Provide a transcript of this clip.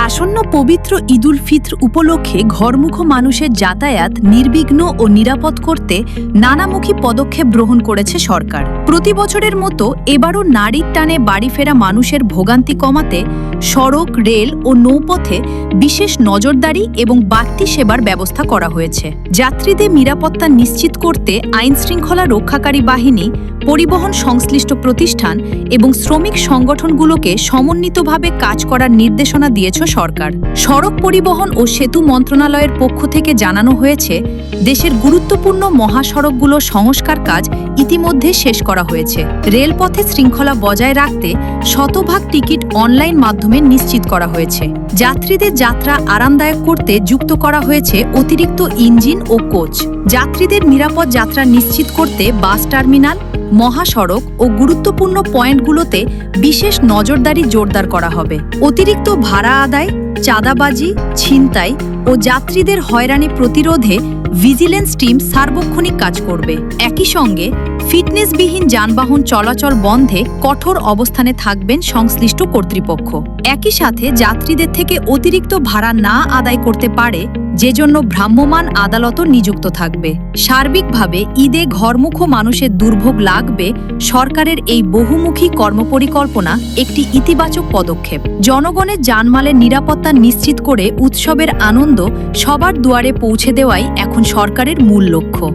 আসন্ন পবিত্র ঈদুল ফিত্র উপলক্ষে ঘরমুখ মানুষের যাতায়াত নির্বিঘ্ন ও নিরাপদ করতে নানামুখী পদক্ষেপ গ্রহণ করেছে সরকার। প্রতি বছরের মতো এবারও নারীর টানে বাড়ি ফেরা মানুষের ভোগান্তি কমাতে সড়ক, রেল ও নৌপথে বিশেষ নজরদারি এবং বাড়তি সেবার ব্যবস্থা করা হয়েছে। যাত্রীদের নিরাপত্তা নিশ্চিত করতে আইনশৃঙ্খলা রক্ষাকারী বাহিনী, পরিবহন সংশ্লিষ্ট প্রতিষ্ঠান এবং শ্রমিক সংগঠনগুলোকে সমন্বিতভাবে কাজ করার নির্দেশনা দিয়েছে সরকার। সড়ক পরিবহন ও সেতু মন্ত্রণালয়ের পক্ষ থেকে জানানো হয়েছে, দেশের গুরুত্বপূর্ণ মহাসড়কগুলো সংস্কার কাজ ইতিমধ্যে শেষ করা হয়েছে। রেলপথে শৃঙ্খলা বজায় রাখতে শতভাগ টিকিট অনলাইন মাধ্যমে নিশ্চিত করা হয়েছে। যাত্রীদের যাত্রা আরামদায়ক করতে যুক্ত করা হয়েছে অতিরিক্ত ইঞ্জিন ও কোচ। যাত্রীদের নিরাপদ যাত্রা নিশ্চিত করতে বাস টার্মিনাল, মহাসড়ক ও গুরুত্বপূর্ণ পয়েন্টগুলোতে বিশেষ নজরদারি জোরদার করা হবে। অতিরিক্ত ভাড়া আদায়, চাঁদাবাজি, ছিনতাই ও যাত্রীদের হয়রানি প্রতিরোধে ভিজিলেন্স টিম সার্বক্ষণিক কাজ করবে। একই সঙ্গে ফিটনেসবিহীন যানবাহন চলাচল বন্ধে কঠোর অবস্থানে থাকবেন সংশ্লিষ্ট কর্তৃপক্ষ। একই সাথে যাত্রীদের থেকে অতিরিক্ত ভাড়া না আদায় করতে পারে, যেজন্য ভ্রাম্যমাণ আদালতও নিযুক্ত থাকবে। সার্বিকভাবে ঈদে ঘরমুখ মানুষের দুর্ভোগ লাগবে সরকারের এই বহুমুখী কর্মপরিকল্পনা একটি ইতিবাচক পদক্ষেপ। জনগণের জানমালের নিরাপত্তা নিশ্চিত করে উৎসবের আনন্দ সবার দুয়ারে পৌঁছে দেওয়াই এখন সরকারের মূল লক্ষ্য।